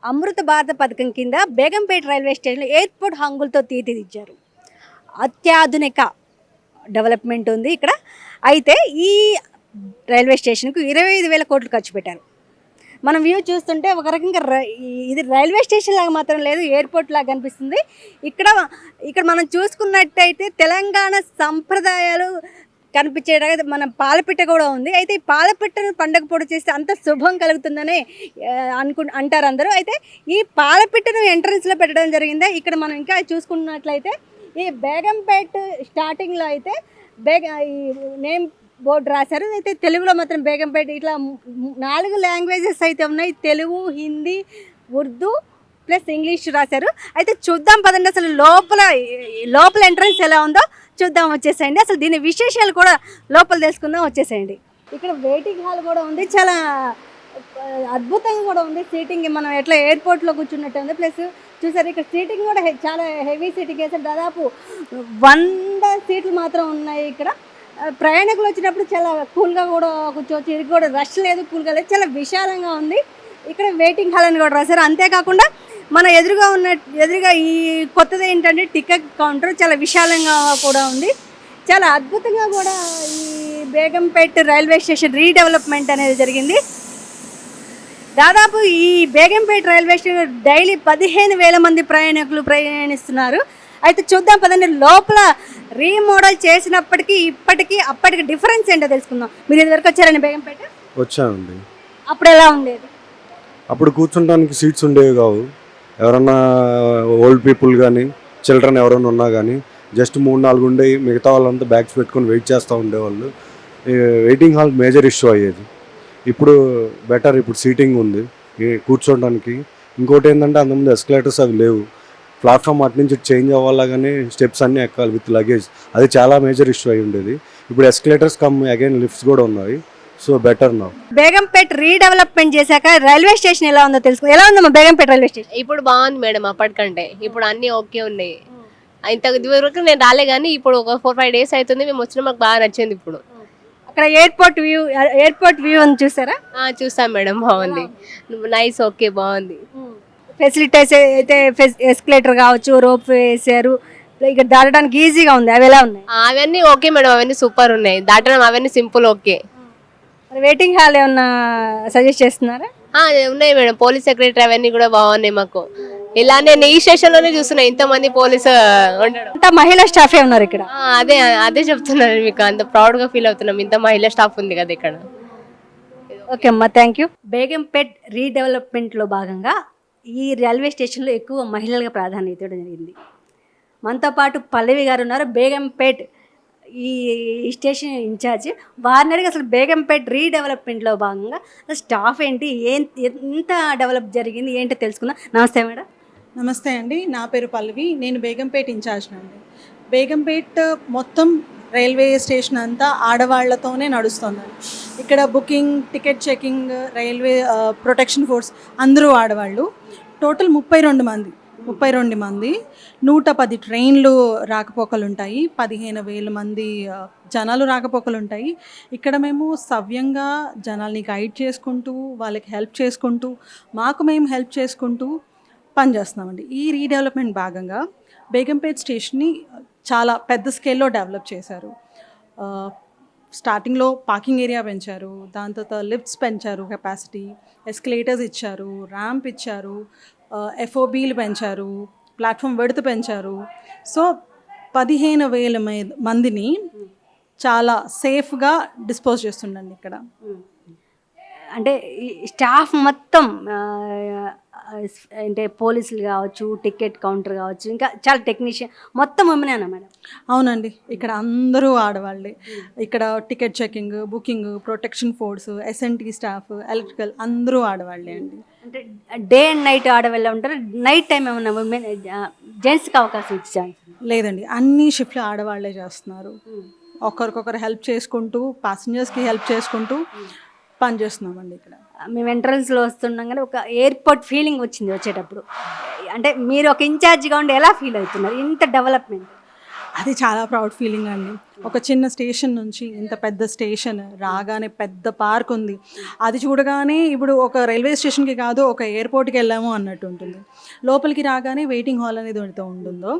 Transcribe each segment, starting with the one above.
అమృత భారత పథకం కింద బేగంపేట రైల్వే స్టేషన్లో ఎయిర్పోర్ట్ హంగులతో తీర్చిదిద్దారు. అత్యాధునిక డెవలప్మెంట్ ఉంది ఇక్కడ. అయితే ఈ రైల్వే స్టేషన్కు 25,000 కోట్లు ఖర్చు పెట్టారు. మనం వ్యూ చూస్తుంటే ఒక రకంగా ఇది రైల్వే స్టేషన్ లాగా మాత్రం లేదు, ఎయిర్పోర్ట్ లాగా కనిపిస్తుంది. ఇక్కడ మనం చూసుకున్నట్టయితే తెలంగాణ సంప్రదాయాలు కనిపించేటప్పుడు మన పాలపిట్ట కూడా ఉంది. అయితే ఈ పాలపిట్టను పండగ పొడి చేస్తే అంత శుభం కలుగుతుందని అంటారు అందరూ. అయితే ఈ పాలపిట్టను ఎంట్రన్స్లో పెట్టడం జరిగింది. ఇక్కడ మనం ఇంకా చూసుకున్నట్లయితే ఈ బేగంపేట స్టార్టింగ్లో అయితే ఈ నేమ్ బోర్డు రాశారు. అయితే తెలుగులో మాత్రం బేగంపేట ఇట్లా 4 లాంగ్వేజెస్ అయితే ఉన్నాయి. తెలుగు, హిందీ, ఉర్దూ ప్లస్ ఇంగ్లీష్ రాశారు. అయితే చూద్దాం పదండి, అసలు లోపల ఎంట్రన్స్ ఎలా ఉందో చూద్దాం, వచ్చేసేయండి. అసలు దీని విశేషాలు కూడా లోపల తెలుసుకుందాం, వచ్చేసేయండి. ఇక్కడ వెయిటింగ్ హాల్ కూడా ఉంది, చాలా అద్భుతంగా కూడా ఉంది. సీటింగ్ మనం ఎట్లా ఎయిర్పోర్ట్లో కూర్చున్నట్టు ఉంది. ప్లస్ చూసారు ఇక్కడ సీటింగ్ కూడా చాలా హెవీ సీటింగ్ వేసారు. దాదాపు 100 సీట్లు మాత్రం ఉన్నాయి ఇక్కడ. ప్రయాణికులు వచ్చినప్పుడు చాలా కూల్గా కూడా కూర్చోవచ్చు. ఇది కూడా రష్ లేదు, కూల్గా లేదు, చాలా విశాలంగా ఉంది. ఇక్కడ వెయిటింగ్ హాల్ అని కూడా రాశారు. అంతేకాకుండా మన ఎదురుగా ఈ కొత్తది ఏంటంటే టికెట్ కౌంటర్ చాలా విశాలంగా కూడా ఉంది. చాలా అద్భుతంగా కూడా ఈ బేగంపేట రైల్వే స్టేషన్ రీడెవలప్మెంట్ అనేది జరిగింది. దాదాపు ఈ బేగంపేట రైల్వే స్టేషన్ డైలీ 15,000 మంది ప్రయాణికులు ప్రయాణిస్తున్నారు. అయితే చూద్దాం పదండి, లోపల రీమోడల్ చేసినప్పటికీ అప్పటికి డిఫరెన్స్ ఏంటో తెలుసుకుందాం. మీరు ఇదివరకు వచ్చారండి బేగంపేట? వచ్చానండి. అప్పుడు ఎలా ఉండేది? అప్పుడు కూర్చుంటానికి సీట్స్ ఉండేవి కావు. ఎవరన్నా ఓల్డ్ పీపుల్ కానీ చిల్డ్రన్ ఎవరైనా ఉన్నా కానీ జస్ట్ 3-4 ఉండేవి. మిగతా వాళ్ళంతా బ్యాగ్స్ పెట్టుకొని వెయిట్ చేస్తూ ఉండేవాళ్ళు. వెయిటింగ్ హాల్ మేజర్ ఇష్యూ అయ్యేది. ఇప్పుడు బెటర్, ఇప్పుడు సీటింగ్ ఉంది కూర్చోడానికి. ఇంకోటి ఏంటంటే అంతకుముందు ఎస్కలేటర్స్ అవి లేవు. ప్లాట్ఫామ్ అటు నుంచి చేంజ్ అవ్వాలా కానీ స్టెప్స్ అన్నీ ఎక్కాలి విత్ లగేజ్. అది చాలా మేజర్ ఇష్యూ అయి ఉండేది. ఇప్పుడు ఎస్కలేటర్స్ కమ్ అగైన్ లిఫ్ట్స్ కూడా ఉన్నాయి. సో బెటర్ నా. బేగంపేట రీడెవలప్మెంట్ చేశాక రైల్వే స్టేషన్ ఎలా ఉందో తెలుసుకో. ఎలా ఉందమ్మా బేగంపేట రైల్వే స్టేషన్? ఇప్పుడు బాగుంది మేడం, అప్పటికంటే ఇప్పుడు అన్నీ ఓకే ఉన్నాయి. ఇంత వరకు నేను రాలే కానీ ఇప్పుడు ఒక 4-5 డేస్ అవుతుంది మేము వచ్చిన, మాకు బాగా నచ్చింది. ఇప్పుడు అక్కడ ఎయిర్పోర్ట్ వ్యూ అని చూసారా? చూసాం మేడం, బాగుంది, నైస్, ఓకే, బాగుంది. ఫెసిలిటీస్ అయితే ఎస్కలేటర్ కావచ్చు, రోప్ వేసారు, ఇక్కడ దాటడానికి ఈజీగా ఉంది. అవి ఎలా ఉన్నాయి? అవన్నీ ఓకే మేడం, అవన్నీ సూపర్ ఉన్నాయి. దాటడం అవన్నీ సింపుల్, ఓకే. వెయిటింగ్ హాల్ ఏమన్నా సజెస్ట్ చేస్తున్నారా? ఉన్నాయి మేడం, పోలీస్ సెక్రటరీ అవన్నీ కూడా బాగున్నాయి మాకు. ఇలా నేను ఈ స్టేషన్ లోనే చూస్తున్నా ఇంతమంది పోలీసు ఉండడం. అంతా మహిళా స్టాఫే ఉన్నారు ఇక్కడ. అదే చెప్తున్నాను మీకు, అంత ప్రౌడ్ గా ఫీల్ అవుతున్నాం, ఇంత మహిళా స్టాఫ్ ఉంది కదా ఇక్కడ. ఓకే అమ్మా, థ్యాంక్ యూ. బేగంపేట్ రీడెవలప్మెంట్లో భాగంగా ఈ రైల్వే స్టేషన్లో ఎక్కువ మహిళలుగా ప్రాధాన్యత ఇవ్వడం జరిగింది. మనతో పాటు పల్లవి గారు ఉన్నారు, బేగంపేట్ ఈ స్టేషన్ ఇన్ఛార్జ్. వారిని అడిగి అసలు బేగంపేట్ రీడెవలప్మెంట్లో భాగంగా స్టాఫ్ ఏంటి, ఎంత డెవలప్ జరిగింది ఏంటో తెలుసుకుందాం. నమస్తే మేడం. నమస్తే అండి, నా పేరు పల్లవి, నేను బేగంపేట్ ఇన్ఛార్జ్ అండి. బేగంపేట్ మొత్తం రైల్వే స్టేషన్ అంతా ఆడవాళ్లతోనే నడుస్తుందండి. ఇక్కడ booking, ticket checking, railway protection force అందరూ ఆడవాళ్ళు. టోటల్ 32 మంది, 110 ట్రైన్లు రాకపోకలు ఉంటాయి, 15,000 మంది జనాలు రాకపోకలు ఉంటాయి. ఇక్కడ మేము సవ్యంగా జనాల్ని గైడ్ చేసుకుంటూ, వాళ్ళకి హెల్ప్ చేసుకుంటూ, మేము హెల్ప్ చేసుకుంటూ పనిచేస్తున్నామండి. ఈ రీడెవలప్మెంట్ భాగంగా బేగంపేట్ స్టేషన్ని చాలా పెద్ద స్కేల్లో డెవలప్ చేశారు. స్టార్టింగ్లో పార్కింగ్ ఏరియా పెంచారు, దాని తర్వాత లిఫ్ట్స్ పెంచారు, కెపాసిటీ, ఎస్కలేటర్స్ ఇచ్చారు, ర్యాంప్ ఇచ్చారు, ఎఫ్ఓబీలు పెంచారు, ప్లాట్ఫామ్ విడ్త్ పెంచారు. సో 15,000 మందిని చాలా సేఫ్గా డిస్పోజ్ చేస్తుండండి ఇక్కడ. అంటే ఈ స్టాఫ్ మొత్తం అంటే పోలీసులు కావచ్చు, టికెట్ కౌంటర్ కావచ్చు, ఇంకా చాలా టెక్నీషియన్ మొత్తం ఉమెనేనా మేడం? అవునండి, ఇక్కడ అందరూ ఆడవాళ్ళే. ఇక్కడ ticket checking, booking, protection force, SNT staff, electrical అందరూ ఆడవాళ్ళే అండి. అంటే డే అండ్ నైట్ ఆడవాళ్ళే ఉంటారు. నైట్ టైం ఏమన్నా ఉమెన్ జెంట్స్కి అవకాశం ఇచ్చాను? లేదండి, అన్ని షిఫ్ట్లు ఆడవాళ్లే చేస్తున్నారు. ఒకరికొకరు హెల్ప్ చేసుకుంటూ, ప్యాసింజర్స్కి హెల్ప్ చేసుకుంటూ పనిచేస్తున్నామండి ఇక్కడ. మేము ఎంట్రన్స్లో వస్తున్నాం కానీ ఒక ఎయిర్పోర్ట్ ఫీలింగ్ వచ్చింది వచ్చేటప్పుడు. అంటే మీరు ఒక ఇన్ఛార్జిగా ఉండి ఎలా ఫీల్ అవుతున్నారు ఇంత డెవలప్మెంట్? అది చాలా ప్రౌడ్ ఫీలింగ్ అండి. ఒక చిన్న స్టేషన్ నుంచి ఇంత పెద్ద స్టేషన్ రాగానే పెద్ద పార్క్ ఉంది. అది చూడగానే ఇప్పుడు ఒక రైల్వే స్టేషన్కి కాదు ఒక ఎయిర్పోర్ట్కి వెళ్ళాము అన్నట్టు ఉంటుంది. లోపలికి రాగానే వెయిటింగ్ హాల్ అనేది ఏదైతే ఉంటుందో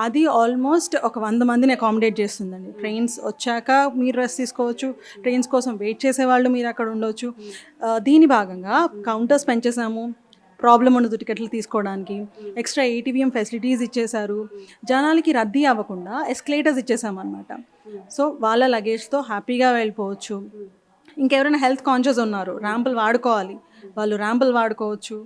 అది ఆల్మోస్ట్ ఒక 100 మందిని అకామిడేట్ చేస్తుందండి. ట్రైన్స్ వచ్చాక మీరు రెస్ట్ తీసుకోవచ్చు, ట్రైన్స్ కోసం వెయిట్ చేసేవాళ్ళు మీరు అక్కడ ఉండొచ్చు. దీని భాగంగా కౌంటర్స్ పెంచేసాము, ప్రాబ్లం ఉండదు టికెట్లు తీసుకోవడానికి. ఎక్స్ట్రా ఏటీవీఎం ఫెసిలిటీస్ ఇచ్చేశారు. జనాలకి రద్దీ అవ్వకుండా ఎస్కలేటర్స్ ఇచ్చేసామన్నమాట. సో వాళ్ళ లగేజ్తో హ్యాపీగా వెళ్ళిపోవచ్చు. ఇంకెవరైనా హెల్త్ కాన్షియస్ ఉన్నారు, ర్యాంపులు వాడుకోవాలి, వాళ్ళు ర్యాంపులు వాడుకోవచ్చు.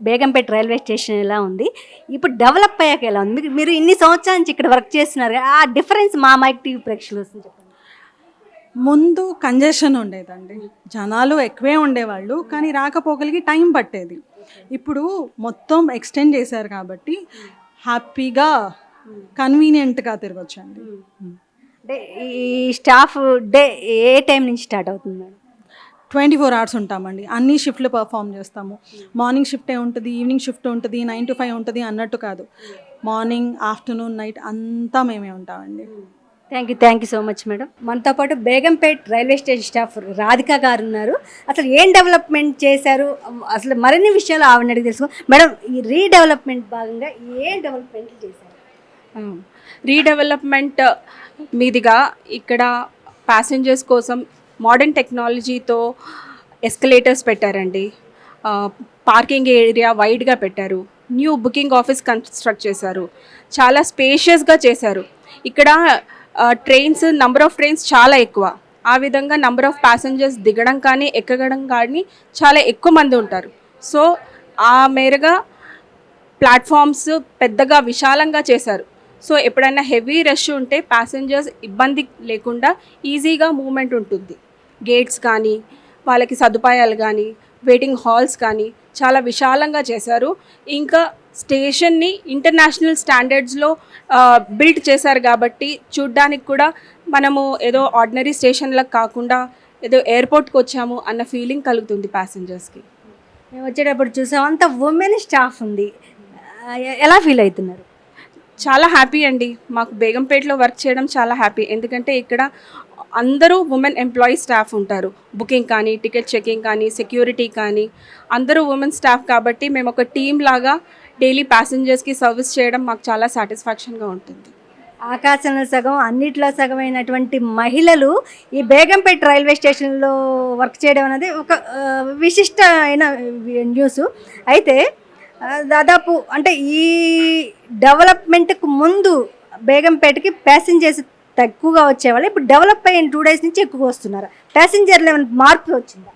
బేగంపేట రైల్వే స్టేషన్ ఎలా ఉంది, ఇప్పుడు డెవలప్ అయ్యాక ఎలా ఉంది? మీరు ఇన్ని సంవత్సరాల నుంచి ఇక్కడ వర్క్ చేస్తున్నారు కదా, ఆ డిఫరెన్స్ మా మైక్ టీవీ ప్రేక్షకులు వస్తుంది చెప్పండి. ముందు కంజెషన్ ఉండేదండి, జనాలు ఎక్కువే ఉండేవాళ్ళు, కానీ రాకపోకలికి టైం పట్టేది. ఇప్పుడు మొత్తం ఎక్స్టెండ్ చేశారు కాబట్టి హ్యాపీగా కన్వీనియంట్గా తిరగొచ్చండి. అంటే ఈ స్టాఫ్ డే ఏ టైం నుంచి స్టార్ట్ అవుతుంది మేడం? 24 hours ఉంటామండి. అన్ని షిఫ్ట్లు పర్ఫామ్ చేస్తాము. మార్నింగ్ షిఫ్టే ఉంటుంది, ఈవినింగ్ షిఫ్ట్ ఉంటుంది, 9 to 5 ఉంటుంది అన్నట్టు కాదు. మార్నింగ్, ఆఫ్టర్నూన్, నైట్ అంతా మేమే ఉంటామండి. Thank you so much madam. మనతో పాటు Begumpet railway station staff Radhika గారు ఉన్నారు. అసలు ఏం డెవలప్మెంట్ చేశారు, అసలు మరిన్ని విషయాలు ఆవిడ అడిగి తెలుసుకో. మేడం, ఈ రీడెవలప్మెంట్ భాగంగా ఏం డెవలప్మెంట్ చేశారు? రీడెవలప్మెంట్ మీదిగా ఇక్కడ ప్యాసింజర్స్ కోసం మోడర్న్ టెక్నాలజీతో ఎస్కలేటర్స్ పెట్టారండి. పార్కింగ్ ఏరియా వైడ్గా పెట్టారు. న్యూ బుకింగ్ ఆఫీస్ కన్స్ట్రక్ట్ చేశారు. చాలా స్పేషియస్గా చేశారు. ఇక్కడ ట్రైన్స్, నంబర్ ఆఫ్ ట్రైన్స్ చాలా ఎక్కువ. ఆ విధంగా నంబర్ ఆఫ్ ప్యాసింజర్స్ దిగడం కానీ ఎక్కడం కానీ చాలా ఎక్కువ మంది ఉంటారు. సో ఆ మేరగా ప్లాట్ఫామ్స్ పెద్దగా విశాలంగా చేశారు. సో ఎప్పుడైనా హెవీ రష్ ఉంటే ప్యాసింజర్స్ ఇబ్బంది లేకుండా ఈజీగా మూవ్మెంట్ ఉంటుంది. గేట్స్ కానీ, వాళ్ళకి సదుపాయాలు కానీ, వెయిటింగ్ హాల్స్ కానీ చాలా విశాలంగా చేశారు. ఇంకా స్టేషన్ని ఇంటర్నేషనల్ స్టాండర్డ్స్లో బిల్డ్ చేశారు కాబట్టి చూడ్డానికి కూడా మనము ఏదో ఆర్డినరీ స్టేషన్లకు కాకుండా ఏదో ఎయిర్పోర్ట్కి వచ్చాము అన్న ఫీలింగ్ కలుగుతుంది ప్యాసింజర్స్కి. మేము వచ్చేటప్పుడు చూసాం అంత ఉమెన్ స్టాఫ్ ఉంది, ఎలా ఫీల్ అవుతున్నారు? చాలా హ్యాపీ అండి. మాకు బేగంపేటలో వర్క్ చేయడం చాలా హ్యాపీ. ఎందుకంటే ఇక్కడ అందరూ ఉమెన్ ఎంప్లాయీ స్టాఫ్ ఉంటారు. బుకింగ్ కానీ, టికెట్ చెకింగ్ కానీ, సెక్యూరిటీ కానీ అందరూ ఉమెన్ స్టాఫ్ కాబట్టి మేము ఒక టీమ్ లాగా డైలీ ప్యాసింజర్స్కి సర్వీస్ చేయడం మాకు చాలా సాటిస్ఫాక్షన్గా ఉంటుంది. ఆకాశంలో సగం అన్నిట్లో సగం అయినటువంటి మహిళలు ఈ బేగంపేట రైల్వే స్టేషన్లో వర్క్ చేయడం అనేది ఒక విశిష్టమైన న్యూస్. అయితే దాదాపు అంటే ఈ డెవలప్మెంట్కు ముందు బేగంపేటకి ప్యాసింజర్స్ తక్కువగా వచ్చేవాళ్ళు, ఇప్పుడు డెవలప్ అయిన 2 days నుంచి ఎక్కువ వస్తున్నారు. ప్యాసింజర్లు ఏమైనా మార్పు వచ్చిందా?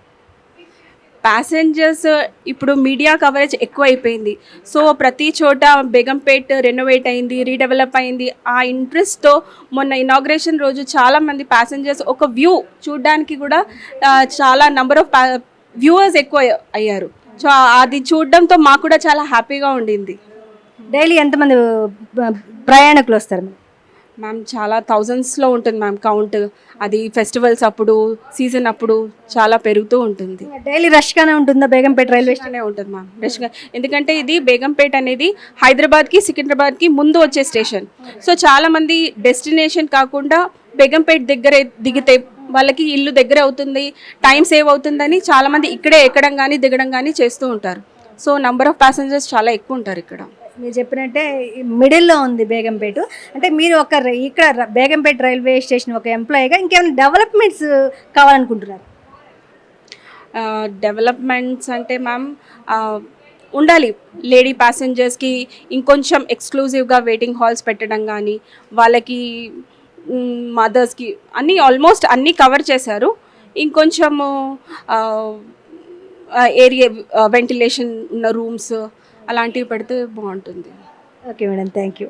ప్యాసింజర్స్ ఇప్పుడు మీడియా కవరేజ్ ఎక్కువ అయిపోయింది. సో ప్రతి చోట బేగంపేట్ రెనోవేట్ అయింది, రీడెవలప్ అయింది. ఆ ఇంట్రెస్ట్తో మొన్న ఇనాగ్రేషన్ రోజు చాలామంది ప్యాసింజర్స్ ఒక వ్యూ చూడడానికి కూడా చాలా నంబర్ ఆఫ్ వ్యూవర్స్ ఎక్కువ అయ్యారు. సో అది చూడడంతో మాకు కూడా చాలా హ్యాపీగా ఉండింది. డైలీ ఎంతమంది ప్రయాణికులు వస్తారు మ్యామ్? చాలా థౌజండ్స్లో ఉంటుంది మ్యామ్ కౌంట్. అది ఫెస్టివల్స్ అప్పుడు, సీజన్ అప్పుడు చాలా పెరుగుతూ ఉంటుంది. డైలీ రష్గానే ఉంటుందా బేగంపేట రైల్వే స్టేషన్? ఉంటుంది మ్యామ్ రష్గా. ఎందుకంటే ఇది బేగంపేట్ అనేది హైదరాబాద్కి, సికింద్రాబాద్కి ముందు వచ్చే స్టేషన్. సో చాలామంది డెస్టినేషన్ కాకుండా బేగంపేట్ దగ్గర దిగితే వాళ్ళకి ఇల్లు దగ్గర అవుతుంది, టైం సేవ్ అవుతుందని చాలామంది ఇక్కడే ఎక్కడం కానీ దిగడం కానీ చేస్తూ ఉంటారు. సో నంబర్ ఆఫ్ ప్యాసింజర్స్ చాలా ఎక్కువ ఉంటారు ఇక్కడ. మీరు చెప్పినట్టే మిడిల్లో ఉంది బేగంపేట. అంటే మీరు ఇక్కడ బేగంపేట రైల్వే స్టేషన్ ఒక ఎంప్లాయీగా ఇంకేమైనా డెవలప్మెంట్స్ కావాలనుకుంటున్నారు? డెవలప్మెంట్స్ అంటే మ్యామ్ ఉండాలి. లేడీ ప్యాసింజర్స్కి ఇంకొంచెం ఎక్స్క్లూజివ్గా వెయిటింగ్ హాల్స్ పెట్టడం కానీ, వాళ్ళకి మదర్స్కి అన్నీ ఆల్మోస్ట్ అన్నీ కవర్ చేశారు. ఇంకొంచెము ఏరియా వెంటిలేషన్ ఉన్న రూమ్స్ అలాంటివి పెడితే బాగుంటుంది. Okay madam, thank you.